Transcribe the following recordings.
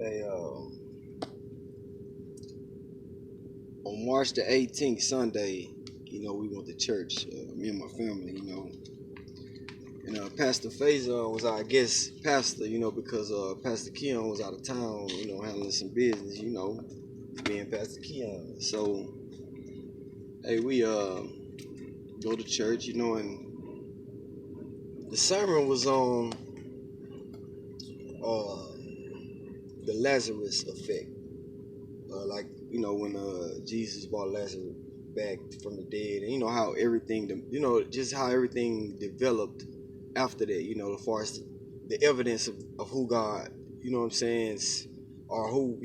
Hey, on March the 18th, Sunday, we went to church, me and my family, and Pastor Faison was our guest pastor, because Pastor Keon was out of town, handling some business, me and Pastor Keon. So, hey, we go to church, and the sermon was on uh, the Lazarus effect. Like when Jesus brought Lazarus back from the dead, and how everything, just how everything developed after that. As far as the evidence of who God, what I'm saying, or who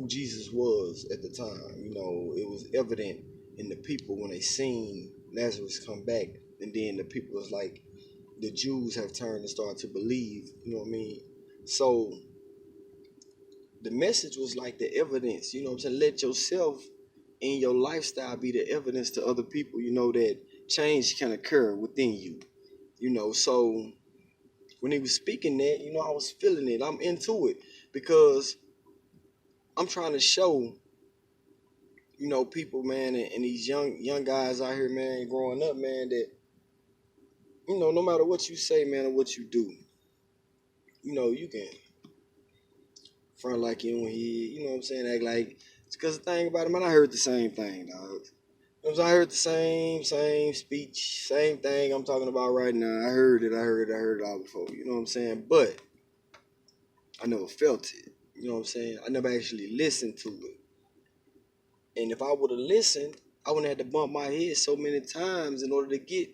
Jesus was at the time. It was evident in the people when they seen Lazarus come back, and then the people was like, the Jews have turned and started to believe. You know what I mean? So the message was like the evidence, what I'm saying? Let yourself and your lifestyle be the evidence to other people, that change can occur within you. So when he was speaking that, I was feeling it. I'm into it because I'm trying to show, people, man, and these young guys out here, man, growing up, man, that, no matter what you say, man, or what you do, you can front like you don't hear, what I'm saying, act like, because the thing about it, man, I heard the same thing, dog. I heard the same speech, same thing I'm talking about right now. I heard it all before. You know what I'm saying? But I never felt it. You know what I'm saying? I never actually listened to it. And if I would have listened, I wouldn't have had to bump my head so many times in order to get,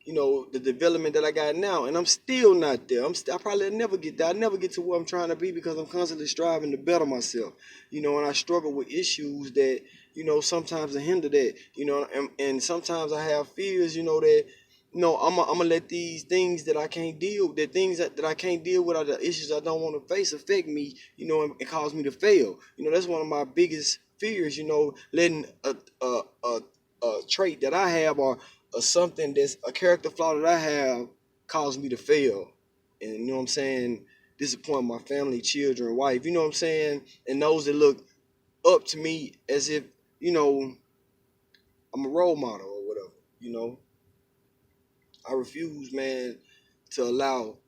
the development that I got now. And I'm still not there. I probably never get there. I never get to where I'm trying to be because I'm constantly striving to better myself. And I struggle with issues that, sometimes hinder that, and sometimes I have fears, that, I'm gonna let these things that I can't deal, the things that I can't deal with, or the issues I don't want to face, affect me, and cause me to fail. That's one of my biggest fears. Letting a trait that I have, or something that's a character flaw that I have, cause me to fail, and you know what I'm saying, disappoint my family, children, wife. You know what I'm saying, and those that look up to me as if I'm a role model or whatever. I refuse, man, to allow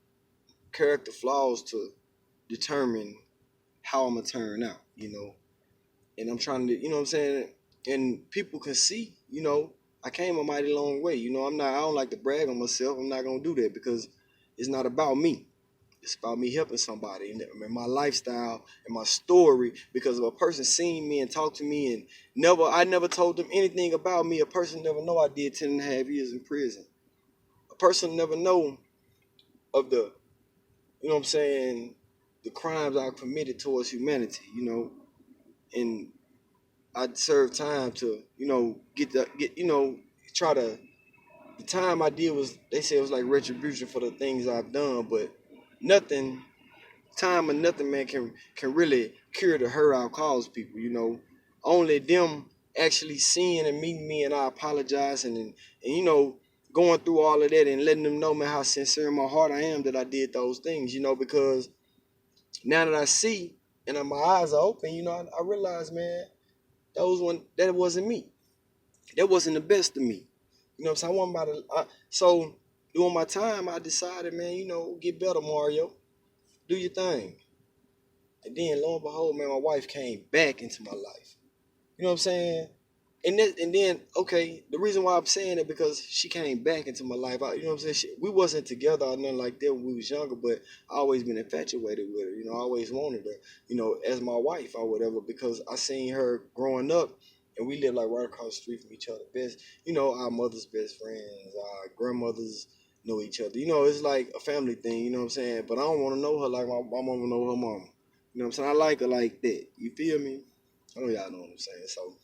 character flaws to determine how I'm gonna turn out, And I'm trying to, what I'm saying, and people can see, I came a mighty long way. I don't like to brag on myself. I'm not gonna do that because it's not about me. It's about me helping somebody and my lifestyle and my story. Because if a person seen me and talked to me and I never told them anything about me, a person never know I did 10.5 years in prison. A person never know of the, what I'm saying, the crimes I committed towards humanity, and I served time to, try to, the time I did was, they say it was like retribution for the things I've done, but nothing, time or nothing, man, can really cure the hurt I've caused people, Only them actually seeing and meeting me, and I apologize, and going through all of that and letting them know, man, how sincere in my heart I am that I did those things, because now that I see and my eyes are open, I realize, man, that wasn't me. That wasn't the best of me. So I want about to. So during my time, I decided, man, get better, Mario. Do your thing. And then lo and behold, man, my wife came back into my life. You know what I'm saying? And then okay, the reason why I'm saying it because she came back into my life. You know what I'm saying? We wasn't together or nothing like that when we was younger, but I always been infatuated with her. I always wanted her, as my wife or whatever, because I seen her growing up, and we lived like right across the street from each other. Our mother's best friends, our grandmothers know each other. It's like a family thing. You know what I'm saying? But I don't want to know her like my mama know her mama. You know what I'm saying? I like her like that. You feel me? I know y'all know what I'm saying. So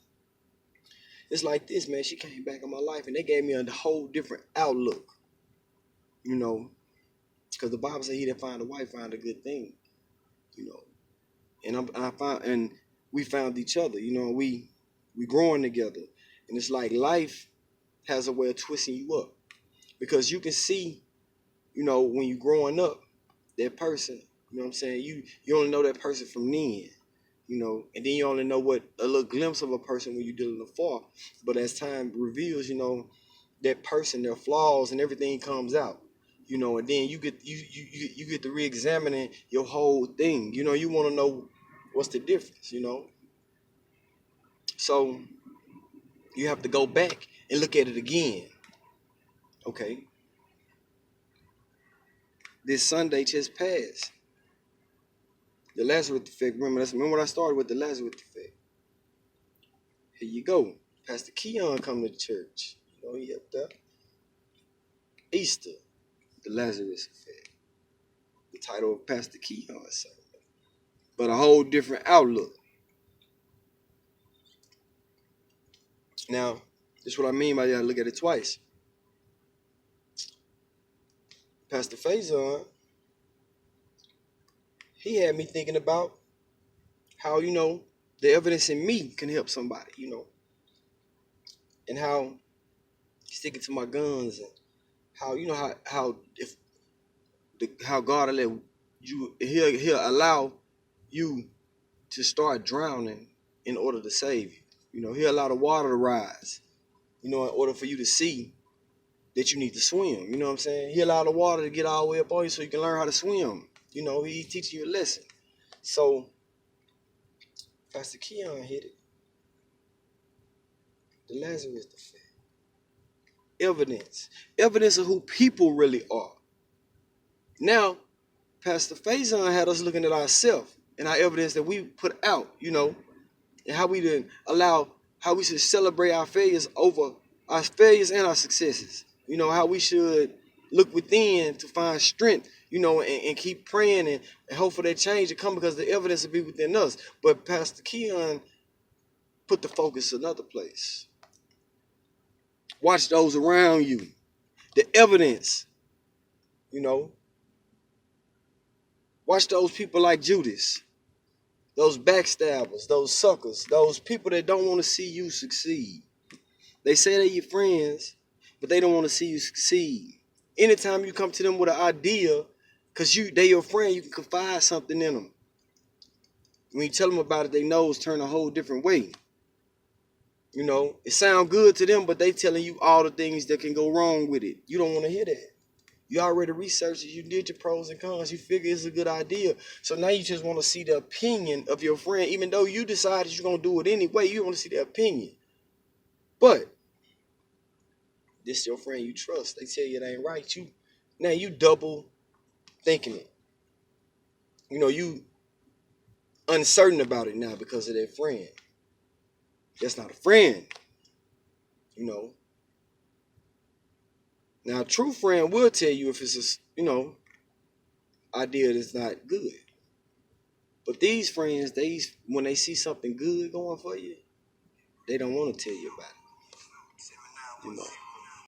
it's like this, man. She came back in my life, and they gave me a whole different outlook, you know, because the Bible said, "He that find a wife find a good thing," you know. And we found each other, we growing together, and it's like life has a way of twisting you up because you can see, when you growing up, that person You know what I'm saying? You only know that person from then, you know, and then you only know what a little glimpse of a person when you're dealing afar. But as time reveals, you know, that person, their flaws and everything comes out. You know, and then you get to re-examining your whole thing. You know, you want to know what's the difference, you know. So you have to go back and look at it again. Okay. This Sunday just passed. The Lazarus effect. Remember what I started with, the Lazarus effect. Here you go. Pastor Keon come to the church. You know, he up there. Easter, the Lazarus effect. The title of Pastor Keon's sermon. But a whole different outlook. Now, this is what I mean by you gotta look at it twice. Pastor Faison, he had me thinking about how, you know, the evidence in me can help somebody, you know. And how sticking to my guns, and how, you know, how God will let you, he'll allow you to start drowning in order to save you. You know, he'll allow the water to rise, you know, in order for you to see that you need to swim. You know what I'm saying? He'll allow the water to get all the way up on you so you can learn how to swim. You know, he teaches you a lesson. So Pastor Keon hit it. The Lazarus effect. Evidence of who people really are. Now, Pastor Faison had us looking at ourselves and our evidence that we put out, you know, and how we didn't allow, how we should celebrate our failures over our failures and our successes. You know, how we should look within to find strength, you know, and keep praying and hope for that change to come, because the evidence will be within us. But Pastor Keon put the focus another place. Watch those around you. The evidence, you know. Watch those people like Judas, those backstabbers, those suckers, those people that don't want to see you succeed. They say they're your friends, but they don't want to see you succeed. Anytime you come to them with an idea, because they your friend, you can confide something in them. When you tell them about it, their nose turn a whole different way. You know, it sounds good to them, but they telling you all the things that can go wrong with it. You don't want to hear that. You already researched it. You did your pros and cons. You figure it's a good idea. So now you just want to see the opinion of your friend. Even though you decided you're going to do it anyway, you want to see the opinion. But this your friend you trust. They tell you it ain't right. Now you double thinking it. You know, you uncertain about it now because of that friend. That's not a friend. You know. Now a true friend will tell you if it's a, you know, idea that's not good. But these friends, when they see something good going for you, they don't want to tell you about it. You know.